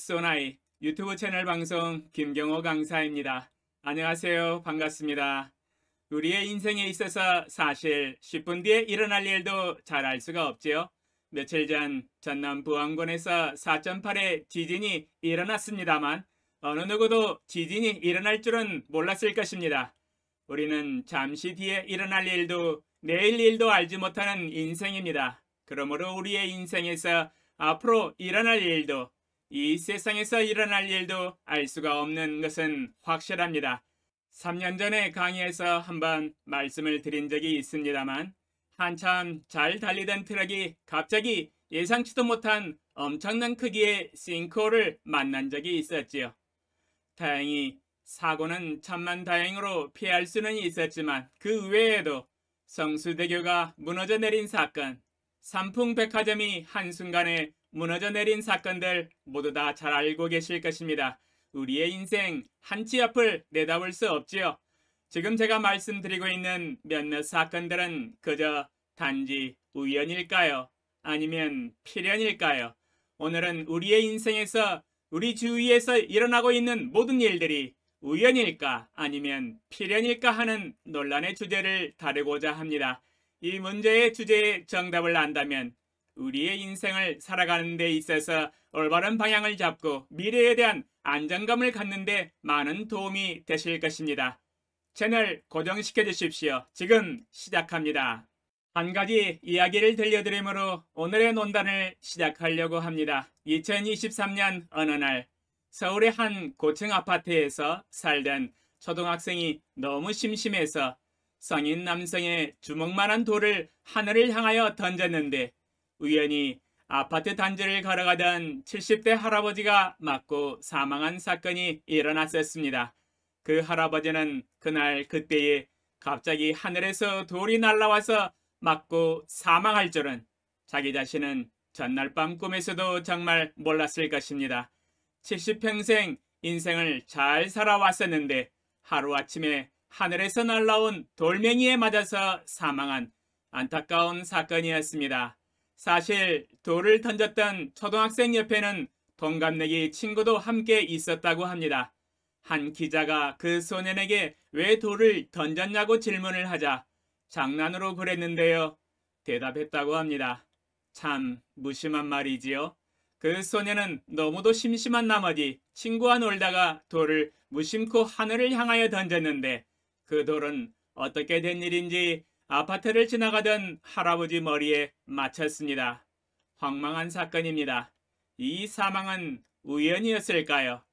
소나이 유튜브 채널 방송 김경호 강사입니다. 안녕하세요. 반갑습니다. 우리의 인생에 있어서 사실 10분 뒤에 일어날 일도 잘 알 수가 없지요. 며칠 전 전남 부안군에서 4.8의 지진이 일어났습니다만 어느 누구도 지진이 일어날 줄은 몰랐을 것입니다. 우리는 잠시 뒤에 일어날 일도 내일 일도 알지 못하는 인생입니다. 그러므로 우리의 인생에서 앞으로 일어날 일도 이 세상에서 일어날 일도 알 수가 없는 것은 확실합니다. 3년 전에 강의에서 한번 말씀을 드린 적이 있습니다만 한참 잘 달리던 트럭이 갑자기 예상치도 못한 엄청난 크기의 싱크홀을 만난 적이 있었지요. 다행히 사고는 천만다행으로 피할 수는 있었지만 그 외에도 성수대교가 무너져 내린 사건, 삼풍백화점이 한순간에 무너져 내린 사건들 모두 다 잘 알고 계실 것입니다. 우리의 인생 한 치 앞을 내다볼 수 없지요. 지금 제가 말씀드리고 있는 몇몇 사건들은 그저 단지 우연일까요? 아니면 필연일까요? 오늘은 우리의 인생에서 우리 주위에서 일어나고 있는 모든 일들이 우연일까 아니면 필연일까 하는 논란의 주제를 다루고자 합니다. 이 문제의 주제의 정답을 안다면 우리의 인생을 살아가는 데 있어서 올바른 방향을 잡고 미래에 대한 안정감을 갖는 데 많은 도움이 되실 것입니다. 채널 고정시켜 주십시오. 지금 시작합니다. 한 가지 이야기를 들려드리므로 오늘의 논단을 시작하려고 합니다. 2023년 어느 날 서울의 한 고층 아파트에서 살던 초등학생이 너무 심심해서 성인 남성의 주먹만한 돌을 하늘을 향하여 던졌는데 우연히 아파트 단지를 걸어가던 70대 할아버지가 맞고 사망한 사건이 일어났었습니다. 그 할아버지는 그날 그때에 갑자기 하늘에서 돌이 날아와서 맞고 사망할 줄은 자기 자신은 전날 밤 꿈에서도 정말 몰랐을 것입니다. 70평생 인생을 잘 살아왔었는데 하루아침에 하늘에서 날아온 돌멩이에 맞아서 사망한 안타까운 사건이었습니다. 사실 돌을 던졌던 초등학생 옆에는 동갑내기 친구도 함께 있었다고 합니다. 한 기자가 그 소년에게 왜 돌을 던졌냐고 질문을 하자 장난으로 그랬는데요. 대답했다고 합니다. 참 무심한 말이지요. 그 소년은 너무도 심심한 나머지 친구와 놀다가 돌을 무심코 하늘을 향하여 던졌는데 그 돌은 어떻게 된 일인지 아파트를 지나가던 할아버지 머리에 맞췄습니다. 황망한 사건입니다. 이 사망은 우연이었을까요?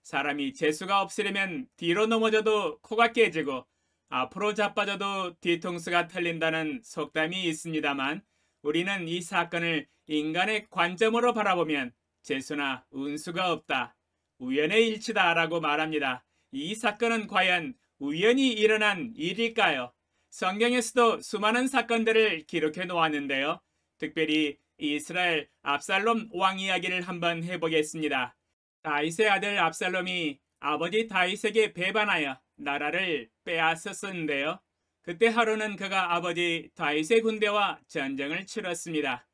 사람이 재수가 없으려면 뒤로 넘어져도 코가 깨지고 앞으로 자빠져도 뒤통수가 털린다는 속담이 있습니다만 우리는 이 사건을 인간의 관점으로 바라보면 재수나 운수가 없다, 우연의 일치다 라고 말합니다. 이 사건은 과연 우연히 일어난 일일까요? 성경에서도 수많은 사건들을 기록해 놓았는데요. 특별히 이스라엘 압살롬 왕 이야기를 한번 해보겠습니다. 다윗의 아들 압살롬이 아버지 다윗에게 배반하여 나라를 빼앗았었는데요. 그때 하루는 그가 아버지 다윗의 군대와 전쟁을 치렀습니다.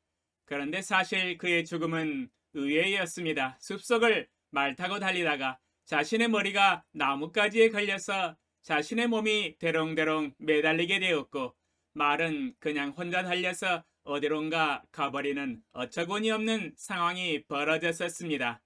그런데 사실 그의 죽음은 의외였습니다. 숲속을 말 타고 달리다가 자신의 머리가 나뭇가지에 걸려서 자신의 몸이 대롱대롱 매달리게 되었고 말은 그냥 혼자 달려서 어디론가 가버리는 어처구니 없는 상황이 벌어졌었습니다.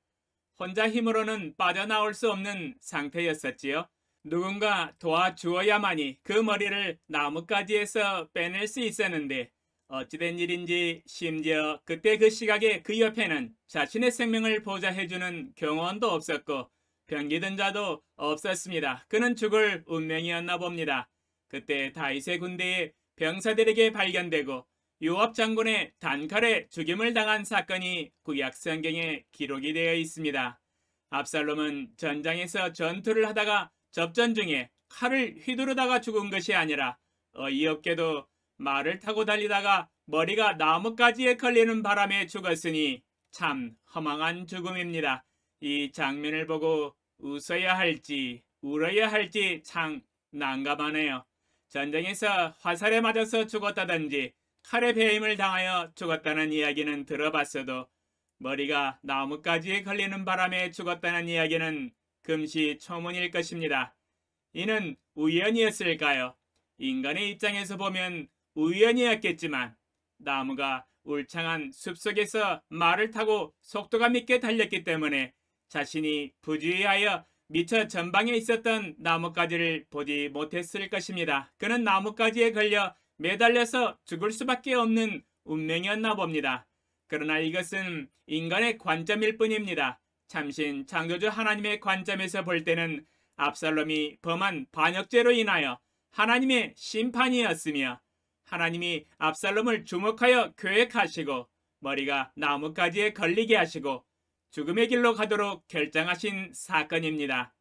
혼자 힘으로는 빠져나올 수 없는 상태였었지요. 누군가 도와주어야만이 그 머리를 나뭇가지에서 빼낼 수 있었는데 어찌된 일인지 심지어 그때 그 시각에 그 옆에는 자신의 생명을 보좌해주는 경호원도 없었고 병기든 자도 없었습니다. 그는 죽을 운명이었나 봅니다. 그때 다윗의 군대에 병사들에게 발견되고 요압 장군의 단칼에 죽임을 당한 사건이 구약 성경에 기록이 되어 있습니다. 압살롬은 전장에서 전투를 하다가 접전 중에 칼을 휘두르다가 죽은 것이 아니라 어이없게도 말을 타고 달리다가 머리가 나뭇가지에 걸리는 바람에 죽었으니 참 허망한 죽음입니다. 이 장면을 보고 웃어야 할지 울어야 할지 참 난감하네요. 전쟁에서 화살에 맞아서 죽었다든지 칼에 배임을 당하여 죽었다는 이야기는 들어봤어도 머리가 나뭇가지에 걸리는 바람에 죽었다는 이야기는 금시초문일 것입니다. 이는 우연이었을까요? 인간의 입장에서 보면 우연이었겠지만 나무가 울창한 숲속에서 말을 타고 속도감 있게 달렸기 때문에 자신이 부주의하여 미처 전방에 있었던 나뭇가지를 보지 못했을 것입니다. 그는 나뭇가지에 걸려 매달려서 죽을 수밖에 없는 운명이었나 봅니다. 그러나 이것은 인간의 관점일 뿐입니다. 참신 창조주 하나님의 관점에서 볼 때는 압살롬이 범한 반역죄로 인하여 하나님의 심판이었으며 하나님이 압살롬을 주목하여 계획하시고 머리가 나뭇가지에 걸리게 하시고 죽음의 길로 가도록 결정하신 사건입니다.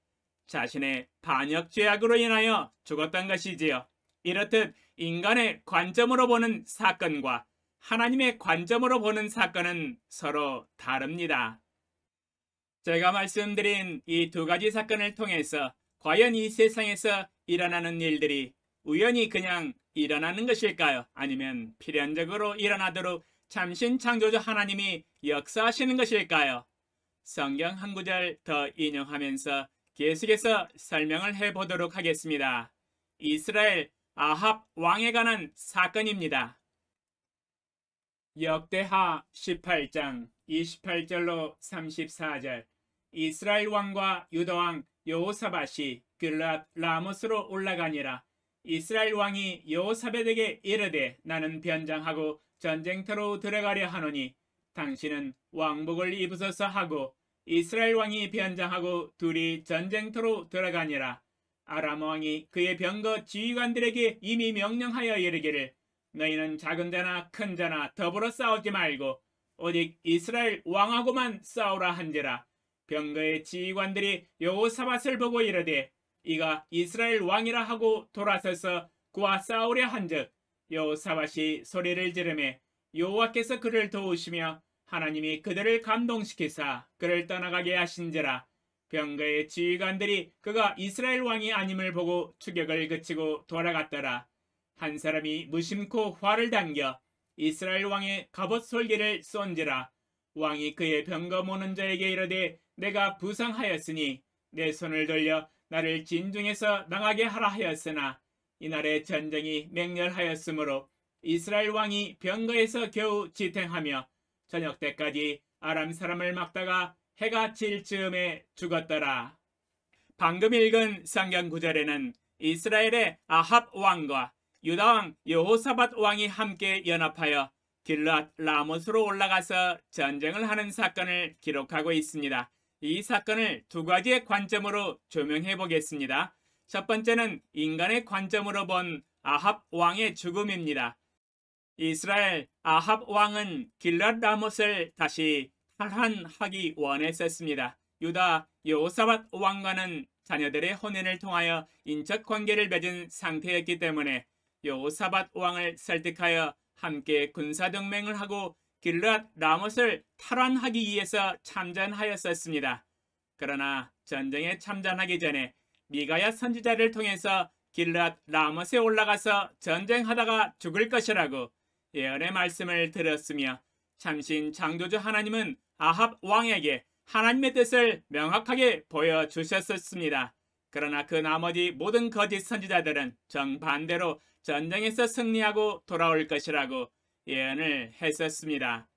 자신의 반역 죄악으로 인하여 죽었던 것이지요. 이렇듯 인간의 관점으로 보는 사건과 하나님의 관점으로 보는 사건은 서로 다릅니다. 제가 말씀드린 이 두 가지 사건을 통해서 과연 이 세상에서 일어나는 일들이 우연히 그냥 일어나는 것일까요? 아니면 필연적으로 일어나도록 참신 창조주 하나님이 역사하시는 것일까요? 성경 한 구절 더 인용하면서 계속해서 설명을 해보도록 하겠습니다. 이스라엘 아합 왕에 관한 사건입니다. 역대하 18장 28절로 34절. 이스라엘 왕과 유다 왕 여호사밧이 길앗 라못으로 올라가니라. 이스라엘 왕이 여호사밧에게 이르되 나는 변장하고 전쟁터로 들어가려 하노니 당신은 왕복을 입으소서 하고 이스라엘 왕이 변장하고 둘이 전쟁터로 들어가니라. 아람 왕이 그의 병거 지휘관들에게 이미 명령하여 이르기를 너희는 작은 자나 큰 자나 더불어 싸우지 말고 오직 이스라엘 왕하고만 싸우라 한지라. 병거의 지휘관들이 여호사밧을 보고 이르되 이가 이스라엘 왕이라 하고 돌아서서 그와 싸우려 한즉 여호사밧이 소리를 지르매 여호와께서 그를 도우시며 하나님이 그들을 감동시키사 그를 떠나가게 하신지라. 병거의 지휘관들이 그가 이스라엘 왕이 아님을 보고 추격을 그치고 돌아갔더라. 한 사람이 무심코 활을 당겨 이스라엘 왕의 갑옷 솔기를 쏜지라. 왕이 그의 병거 모는 자에게 이르되 내가 부상하였으니 내 손을 돌려 나를 진중에서 나가게 하라 하였으나 이날에 전쟁이 맹렬하였으므로 이스라엘 왕이 병거에서 겨우 지탱하며 저녁 때까지 아람 사람을 막다가 해가 질 즈음에 죽었더라. 방금 읽은 성경 구절에는 이스라엘의 아합 왕과 유다 왕 여호사밧 왕이 함께 연합하여 길앗 라못으로 올라가서 전쟁을 하는 사건을 기록하고 있습니다. 이 사건을 두 가지의 관점으로 조명해 보겠습니다. 첫 번째는 인간의 관점으로 본 아합 왕의 죽음입니다. 이스라엘 아합 왕은 길앗 라못을 다시 탈환하기 원했었습니다. 유다 여호사밧 왕과는 자녀들의 혼인을 통하여 인적 관계를 맺은 상태였기 때문에 여호사밧 왕을 설득하여 함께 군사동맹을 하고 길앗 라못을 탈환하기 위해서 참전하였었습니다. 그러나 전쟁에 참전하기 전에 미가야 선지자를 통해서 길앗 라못에 올라가서 전쟁하다가 죽을 것이라고 예언의 말씀을 들었으며 참신 창조주 하나님은 아합 왕에게 하나님의 뜻을 명확하게 보여주셨었습니다. 그러나 그 나머지 모든 거짓 선지자들은 정반대로 전쟁에서 승리하고 돌아올 것이라고 예언을 했었습니다.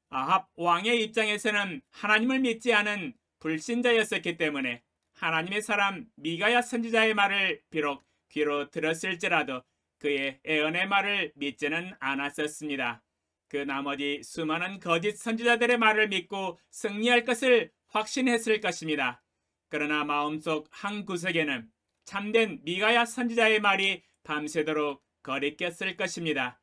아합 왕의 입장에서는 하나님을 믿지 않은 불신자였었기 때문에 하나님의 사람 미가야 선지자의 말을 비록 귀로 들었을지라도 그의 예언의 말을 믿지는 않았었습니다. 그 나머지 수많은 거짓 선지자들의 말을 믿고 승리할 것을 확신했을 것입니다. 그러나 마음속 한 구석에는 참된 미가야 선지자의 말이 밤새도록 거리꼈을 것입니다.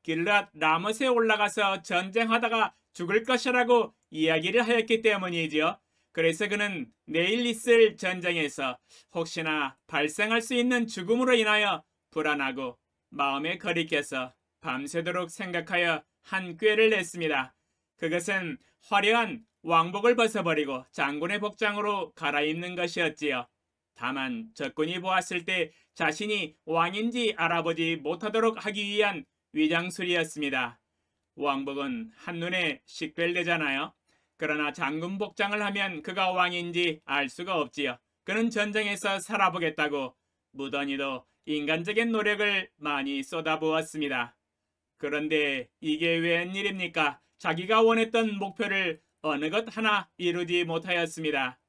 길앗 라못에 올라가서 전쟁하다가 죽을 것이라고 이야기를 하였기 때문이지요. 그래서 그는 내일 있을 전쟁에서 혹시나 발생할 수 있는 죽음으로 인하여 불안하고 마음에 거리껴서 밤새도록 생각하여 한 꾀를 냈습니다. 그것은 화려한 왕복을 벗어버리고 장군의 복장으로 갈아입는 것이었지요. 다만 적군이 보았을 때 자신이 왕인지 알아보지 못하도록 하기 위한 위장술이었습니다. 왕복은 한눈에 식별되잖아요. 그러나 장군 복장을 하면 그가 왕인지 알 수가 없지요. 그는 전쟁에서 살아보겠다고 무던히도 인간적인 노력을 많이 쏟아부었습니다. 그런데 이게 웬일입니까? 자기가 원했던 목표를 어느 것 하나 이루지 못하였습니다.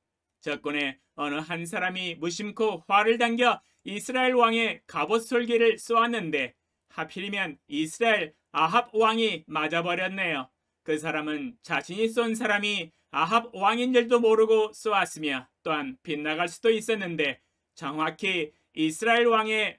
적군의 어느 한 사람이 무심코 활을 당겨 이스라엘 왕의 갑옷 솔기를 쏘았는데 하필이면 이스라엘 아합 왕이 맞아버렸네요. 그 사람은 자신이 쏜 사람이 아합 왕인 줄도 모르고 쏘았으며 또한 빗나갈 수도 있었는데 정확히 이스라엘 왕의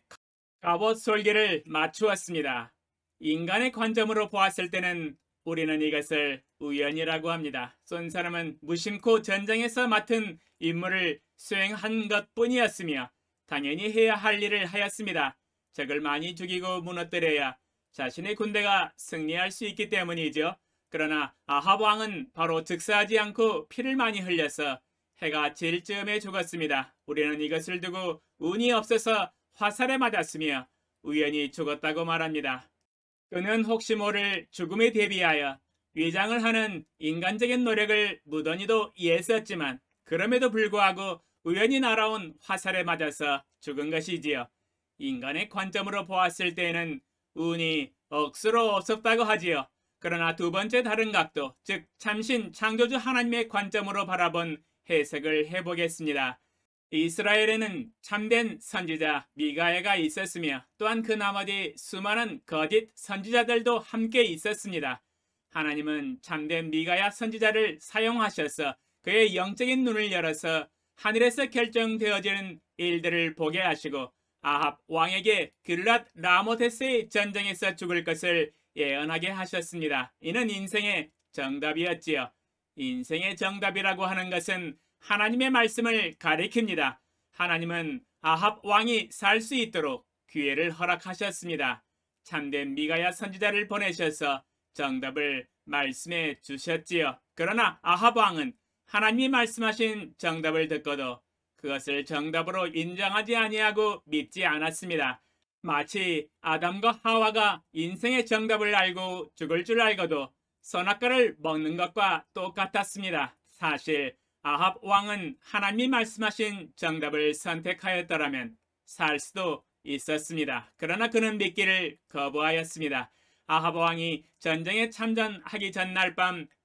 갑옷 솔기를 맞추었습니다. 인간의 관점으로 보았을 때는 우리는 이것을 우연이라고 합니다. 쏜 사람은 무심코 전쟁에서 맡은 임무를 수행한 것뿐이었으며 당연히 해야 할 일을 하였습니다. 적을 많이 죽이고 무너뜨려야 자신의 군대가 승리할 수 있기 때문이죠. 그러나 아합 왕은 바로 즉사하지 않고 피를 많이 흘려서 해가 질 즈음에 죽었습니다. 우리는 이것을 두고 운이 없어서 화살에 맞았으며 우연히 죽었다고 말합니다. 그는 혹시 모를 죽음에 대비하여 위장을 하는 인간적인 노력을 무던히도 애썼지만 그럼에도 불구하고 우연히 날아온 화살에 맞아서 죽은 것이지요. 인간의 관점으로 보았을 때에는 운이 억수로 없었다고 하지요. 그러나 두 번째 다른 각도, 즉 참신 창조주 하나님의 관점으로 바라본 해석을 해보겠습니다. 이스라엘에는 참된 선지자 미가야가 있었으며 또한 그 나머지 수많은 거짓 선지자들도 함께 있었습니다. 하나님은 참된 미가야 선지자를 사용하셔서 그의 영적인 눈을 열어서 하늘에서 결정되어지는 일들을 보게 하시고 아합 왕에게 길랏 라모테스의 전쟁에서 죽을 것을 예언하게 하셨습니다. 이는 인생의 정답이었지요. 인생의 정답이라고 하는 것은 하나님의 말씀을 가리킵니다. 하나님은 아합 왕이 살 수 있도록 기회를 허락하셨습니다. 참된 미가야 선지자를 보내셔서 정답을 말씀해 주셨지요. 그러나 아합 왕은 하나님이 말씀하신 정답을 듣고도 그것을 정답으로 인정하지 아니하고 믿지 않았습니다. 마치 아담과 하와가 인생의 정답을 알고 죽을 줄 알고도 선악과를 먹는 것과 똑같았습니다. 사실 아합 왕은 하나님이 말씀하신 정답을 선택하였더라면 살 수도 있었습니다. 그러나 그는 믿기를 거부하였습니다. 아합 왕이 전쟁에 참전하기 전날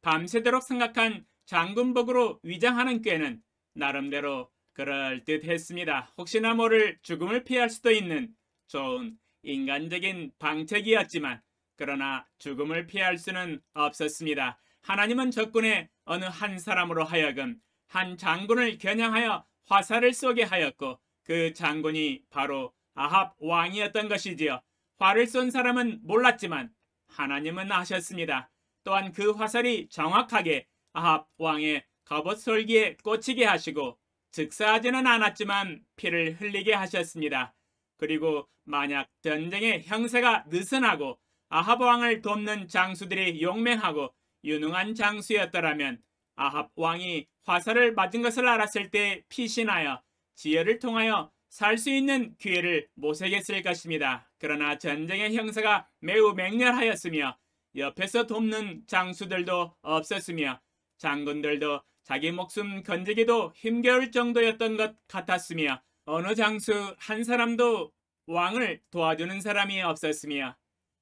밤새도록 생각한 장군복으로 위장하는 꾀는 나름대로 그럴듯했습니다. 혹시나 모를 죽음을 피할 수도 있는 좋은 인간적인 방책이었지만 그러나 죽음을 피할 수는 없었습니다. 하나님은 적군의 어느 한 사람으로 하여금 한 장군을 겨냥하여 화살을 쏘게 하였고 그 장군이 바로 아합 왕이었던 것이지요. 활을 쏜 사람은 몰랐지만 하나님은 아셨습니다. 또한 그 화살이 정확하게 아합 왕의 갑옷 솔기에 꽂히게 하시고 즉사하지는 않았지만 피를 흘리게 하셨습니다. 그리고 만약 전쟁의 형세가 느슨하고 아합 왕을 돕는 장수들이 용맹하고 유능한 장수였더라면 아합 왕이 화살을 맞은 것을 알았을 때 피신하여 지혜를 통하여 살 수 있는 기회를 모색했을 것입니다. 그러나 전쟁의 형세가 매우 맹렬하였으며 옆에서 돕는 장수들도 없었으며 장군들도 자기 목숨 건지기도 힘겨울 정도였던 것 같았으며 어느 장수 한 사람도 왕을 도와주는 사람이 없었으며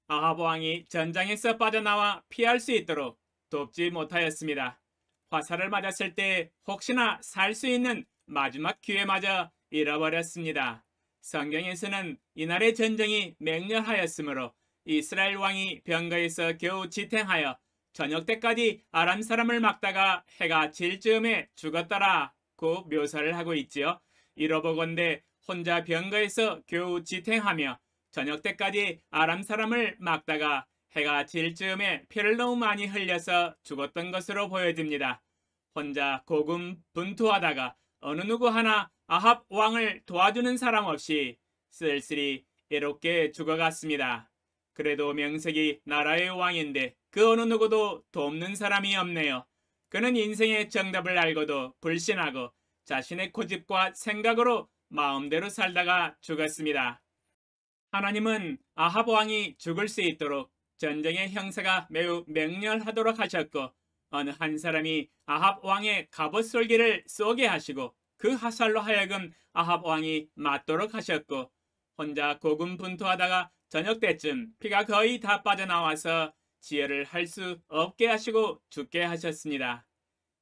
아합 왕이 전장에서 빠져나와 피할 수 있도록 돕지 못하였습니다. 화살을 맞았을 때 혹시나 살 수 있는 마지막 기회마저 잃어버렸습니다. 성경에서는 이날의 전쟁이 맹렬하였으므로 이스라엘 왕이 병거에서 겨우 지탱하여 저녁 때까지 아람 사람을 막다가 해가 질 즈음에 죽었더라고 묘사를 하고 있지요. 이러보건대 혼자 병거에서 겨우 지탱하며 저녁 때까지 아람 사람을 막다가 해가 질 즈음에 피를 너무 많이 흘려서 죽었던 것으로 보여집니다. 혼자 고군분투하다가 어느 누구 하나 아합 왕을 도와주는 사람 없이 쓸쓸히 외롭게 죽어갔습니다. 그래도 명색이 나라의 왕인데 그 어느 누구도 돕는 사람이 없네요. 그는 인생의 정답을 알고도 불신하고 자신의 고집과 생각으로 마음대로 살다가 죽었습니다. 하나님은 아합 왕이 죽을 수 있도록 전쟁의 형세가 매우 맹렬하도록 하셨고 어느 한 사람이 아합 왕의 갑옷 솔기를 쏘게 하시고 그 화살로 하여금 아합 왕이 맞도록 하셨고 혼자 고군분투하다가 저녁 때쯤 피가 거의 다 빠져나와서 지혈을 할 수 없게 하시고 죽게 하셨습니다.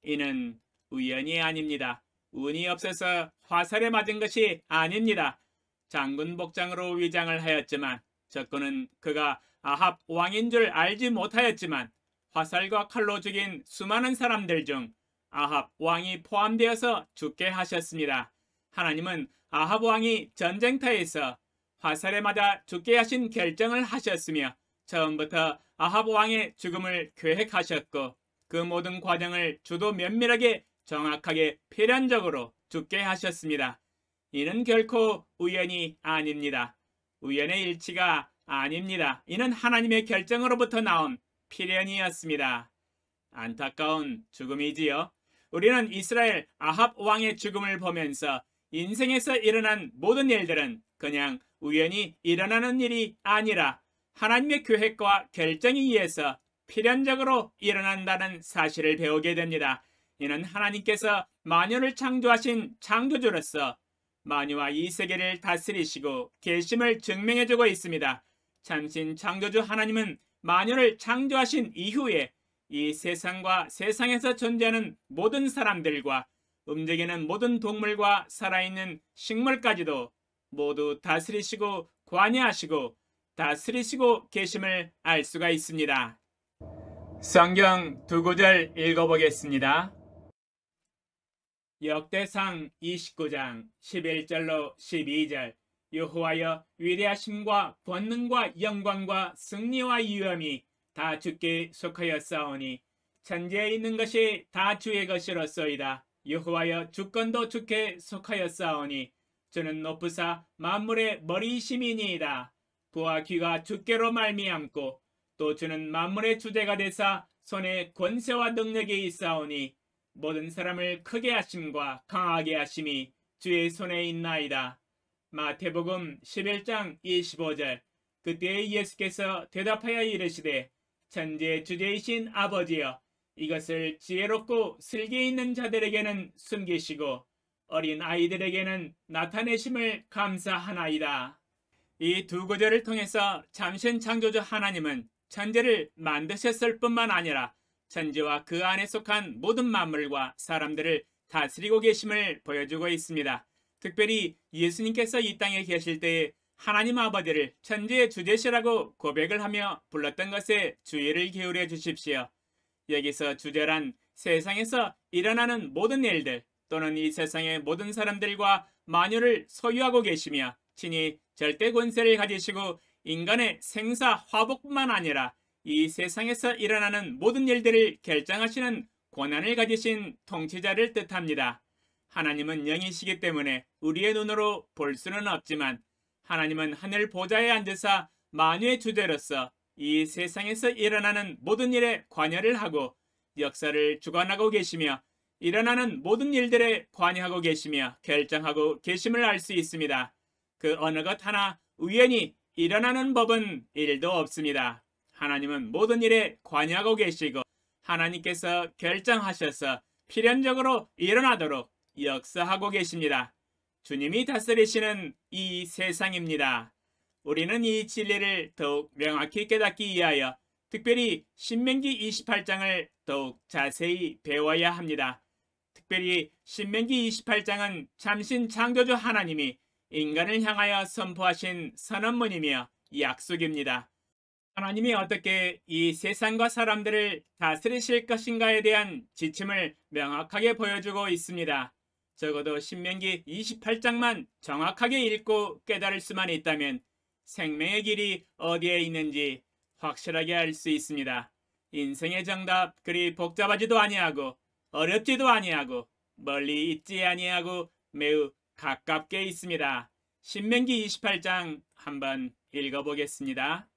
이는 우연이 아닙니다. 운이 없어서 화살에 맞은 것이 아닙니다. 장군 복장으로 위장을 하였지만 적군은 그가 아합 왕인 줄 알지 못하였지만 화살과 칼로 죽인 수많은 사람들 중 아합 왕이 포함되어서 죽게 하셨습니다. 하나님은 아합 왕이 전쟁터에서 화살에 맞아 죽게 하신 결정을 하셨으며 처음부터 아합 왕의 죽음을 계획하셨고 그 모든 과정을 주도 면밀하게 정확하게 필연적으로 죽게 하셨습니다. 이는 결코 우연이 아닙니다. 우연의 일치가 아닙니다. 이는 하나님의 결정으로부터 나온 필연이었습니다. 안타까운 죽음이지요. 우리는 이스라엘 아합 왕의 죽음을 보면서 인생에서 일어난 모든 일들은 그냥 우연히 일어나는 일이 아니라 하나님의 계획과 결정에 의해서 필연적으로 일어난다는 사실을 배우게 됩니다. 이는 하나님께서 만유를 창조하신 창조주로서 만유와 이 세계를 다스리시고 계심을 증명해주고 있습니다. 참신 창조주 하나님은 만유를 창조하신 이후에 이 세상과 세상에서 존재하는 모든 사람들과 움직이는 모든 동물과 살아있는 식물까지도 모두 다스리시고 관여하시고 다스리시고 계심을 알 수가 있습니다. 성경 두 구절 읽어보겠습니다. 역대상 29장 11절로 12절 여호와여 위대하심과 권능과 영광과 승리와 위엄이 다 주께 속하였사오니 천지에 있는 것이 다 주의 것이로소이다. 여호와여 주권도 주께 속하였사오니 주는 높으사 만물의 머리이심이니이다. 부와 귀가 주께로 말미암고 또 주는 만물의 주제가 되사 손에 권세와 능력이 있사오니 모든 사람을 크게 하심과 강하게 하심이 주의 손에 있나이다. 마태복음 11장 25절 그때 예수께서 대답하여 이르시되 천지의 주제이신 아버지여 이것을 지혜롭고 슬기 있는 자들에게는 숨기시고 어린 아이들에게는 나타내심을 감사하나이다. 이 두 구절을 통해서 참신 창조주 하나님은 천지를 만드셨을 뿐만 아니라 천지와 그 안에 속한 모든 만물과 사람들을 다스리고 계심을 보여주고 있습니다. 특별히 예수님께서 이 땅에 계실 때에 하나님 아버지를 천지의 주제시라고 고백을 하며 불렀던 것에 주의를 기울여 주십시오. 여기서 주제란 세상에서 일어나는 모든 일들 또는 이 세상의 모든 사람들과 만유를 소유하고 계시며 친히 절대 권세를 가지시고 인간의 생사 화복뿐만 아니라 이 세상에서 일어나는 모든 일들을 결정하시는 권한을 가지신 통치자를 뜻합니다. 하나님은 영이시기 때문에 우리의 눈으로 볼 수는 없지만 하나님은 하늘 보좌에 앉으사 만유의 주제로서 이 세상에서 일어나는 모든 일에 관여를 하고 역사를 주관하고 계시며 일어나는 모든 일들에 관여하고 계시며 결정하고 계심을 알 수 있습니다. 그 어느 것 하나 우연히 일어나는 법은 일도 없습니다. 하나님은 모든 일에 관여하고 계시고 하나님께서 결정하셔서 필연적으로 일어나도록 역사하고 계십니다. 주님이 다스리시는 이 세상입니다. 우리는 이 진리를 더욱 명확히 깨닫기 위하여 특별히 신명기 28장을 더욱 자세히 배워야 합니다. 특별히 신명기 28장은 참신 창조주 하나님이 인간을 향하여 선포하신 선언문이며 약속입니다. 하나님이 어떻게 이 세상과 사람들을 다스리실 것인가에 대한 지침을 명확하게 보여주고 있습니다. 적어도 신명기 28장만 정확하게 읽고 깨달을 수만 있다면 생명의 길이 어디에 있는지 확실하게 알 수 있습니다. 인생의 정답 그리 복잡하지도 아니하고 어렵지도 아니하고 멀리 있지 아니하고 매우 가깝게 있습니다. 신명기 28장 한번 읽어보겠습니다.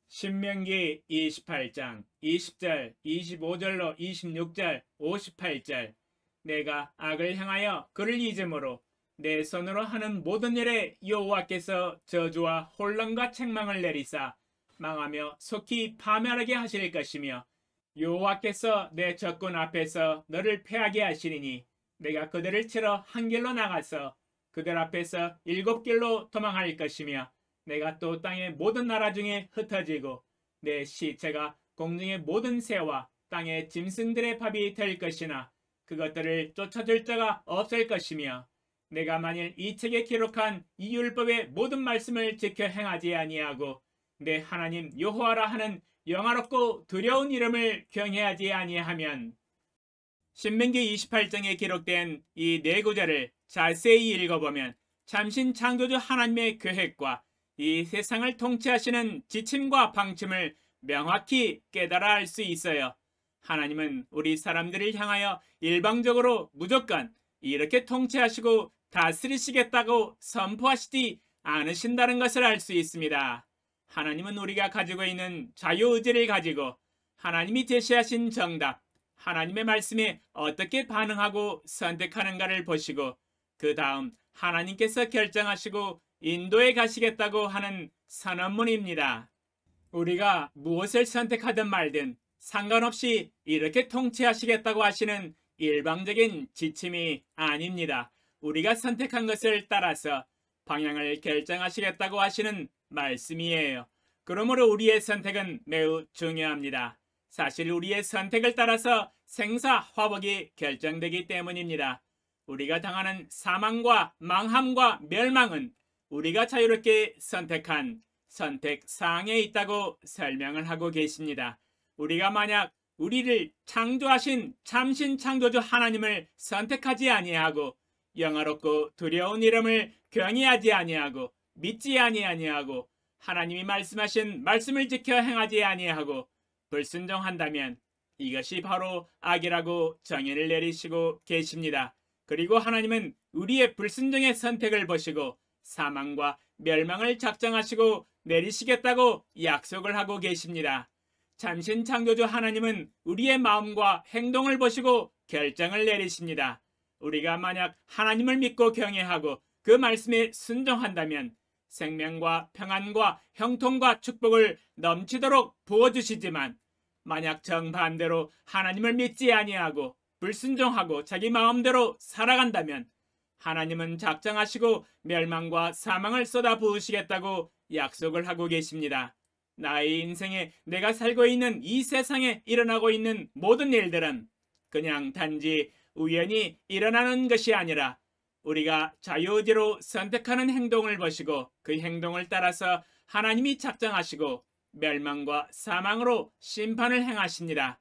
신명기 28장 20절, 25절로 26절, 58절 내가 악을 향하여 그를 잊음으로 내 손으로 하는 모든 일에 여호와께서 저주와 혼란과 책망을 내리사 망하며 속히 파멸하게 하실 것이며 여호와께서 내 적군 앞에서 너를 패하게 하시리니 내가 그들을 치러 한 길로 나가서 그들 앞에서 7길로 도망할 것이며 내가 또 땅의 모든 나라 중에 흩어지고 내 시체가 공중의 모든 새와 땅의 짐승들의 밥이 될 것이나 그것들을 쫓아줄 자가 없을 것이며 내가 만일 이 책에 기록한 이 율법의 모든 말씀을 지켜 행하지 아니하고 내 하나님 여호와라 하는 영화롭고 두려운 이름을 경외하지 아니하면 신명기 28장에 기록된 이 네 구절을 자세히 읽어보면 참신 창조주 하나님의 계획과 이 세상을 통치하시는 지침과 방침을 명확히 깨달아 알 수 있어요. 하나님은 우리 사람들을 향하여 일방적으로 무조건 이렇게 통치하시고 다스리시겠다고 선포하시지 않으신다는 것을 알 수 있습니다. 하나님은 우리가 가지고 있는 자유의지를 가지고 하나님이 제시하신 정답, 하나님의 말씀에 어떻게 반응하고 선택하는가를 보시고 그 다음 하나님께서 결정하시고 인도해 가시겠다고 하는 선언문입니다. 우리가 무엇을 선택하든 말든 상관없이 이렇게 통치하시겠다고 하시는 일방적인 지침이 아닙니다. 우리가 선택한 것을 따라서 방향을 결정하시겠다고 하시는 말씀이에요. 그러므로 우리의 선택은 매우 중요합니다. 사실 우리의 선택을 따라서 생사화복이 결정되기 때문입니다. 우리가 당하는 사망과 망함과 멸망은 우리가 자유롭게 선택한 선택사항에 있다고 설명을 하고 계십니다. 우리가 만약 우리를 창조하신 참신 창조주 하나님을 선택하지 아니하고 영화롭고 두려운 이름을 경외하지 아니하고 믿지 아니하고 하나님이 말씀하신 말씀을 지켜 행하지 아니하고 불순종한다면 이것이 바로 악이라고 정의를 내리시고 계십니다. 그리고 하나님은 우리의 불순종의 선택을 보시고 사망과 멸망을 작정하시고 내리시겠다고 약속을 하고 계십니다. 참신 창조주 하나님은 우리의 마음과 행동을 보시고 결정을 내리십니다. 우리가 만약 하나님을 믿고 경외하고 그 말씀에 순종한다면 생명과 평안과 형통과 축복을 넘치도록 부어주시지만 만약 정반대로 하나님을 믿지 아니하고 불순종하고 자기 마음대로 살아간다면 하나님은 작정하시고 멸망과 사망을 쏟아 부으시겠다고 약속을 하고 계십니다. 나의 인생에 내가 살고 있는 이 세상에 일어나고 있는 모든 일들은 그냥 단지 우연히 일어나는 것이 아니라 우리가 자유의지로 선택하는 행동을 보시고 그 행동을 따라서 하나님이 작정하시고 멸망과 사망으로 심판을 행하십니다.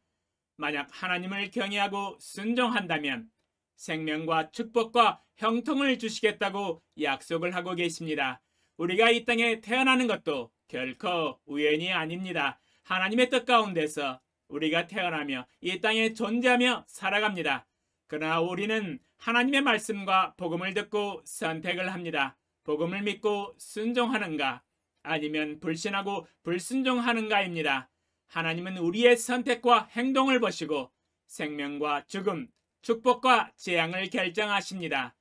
만약 하나님을 경외하고 순종한다면 생명과 축복과 형통을 주시겠다고 약속을 하고 계십니다. 우리가 이 땅에 태어나는 것도 결코 우연이 아닙니다. 하나님의 뜻 가운데서 우리가 태어나며 이 땅에 존재하며 살아갑니다. 그러나 우리는 하나님의 말씀과 복음을 듣고 선택을 합니다. 복음을 믿고 순종하는가 아니면 불신하고 불순종하는가입니다. 하나님은 우리의 선택과 행동을 보시고 생명과 죽음, 축복과 재앙을 결정하십니다.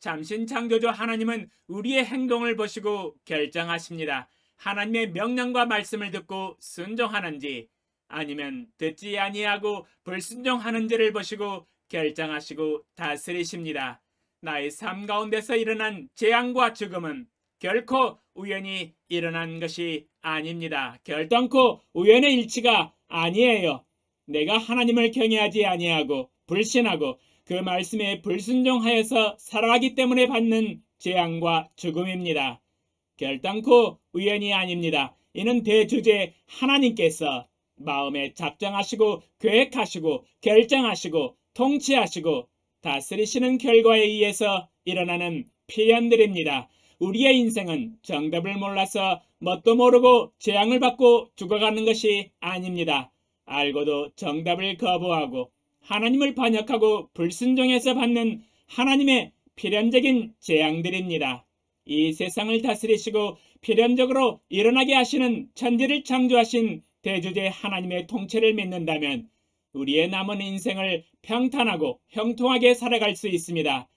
참신 창조주 하나님은 우리의 행동을 보시고 결정하십니다. 하나님의 명령과 말씀을 듣고 순종하는지 아니면 듣지 아니하고 불순종하는지를 보시고 결정하시고 다스리십니다. 나의 삶 가운데서 일어난 재앙과 죽음은 결코 우연히 일어난 것이 아닙니다. 결단코 우연의 일치가 아니에요. 내가 하나님을 경외하지 아니하고 불신하고 그 말씀에 불순종하여서 살아가기 때문에 받는 재앙과 죽음입니다. 결단코 우연이 아닙니다. 이는 대주제 하나님께서 마음에 작정하시고 계획하시고 결정하시고 통치하시고 다스리시는 결과에 의해서 일어나는 필연들입니다. 우리의 인생은 정답을 몰라서 뭣도 모르고 재앙을 받고 죽어가는 것이 아닙니다. 알고도 정답을 거부하고 하나님을 반역하고 불순종해서 받는 하나님의 필연적인 재앙들입니다. 이 세상을 다스리시고 필연적으로 일어나게 하시는 천지를 창조하신 대주제 하나님의 통치를 믿는다면 우리의 남은 인생을 평탄하고 형통하게 살아갈 수 있습니다.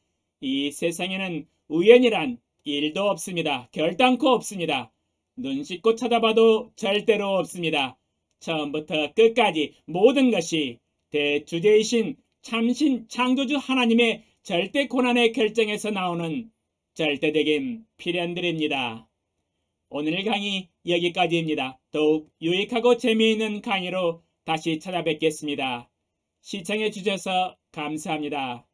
이 세상에는 우연이란 일도 없습니다. 결단코 없습니다. 눈 씻고 쳐다봐도 절대로 없습니다. 처음부터 끝까지 모든 것이 대주제이신 참신 창조주 하나님의 절대 고난의 결정에서 나오는 절대적인 필연들입니다. 오늘 강의 여기까지입니다. 더욱 유익하고 재미있는 강의로 다시 찾아뵙겠습니다. 시청해 주셔서 감사합니다.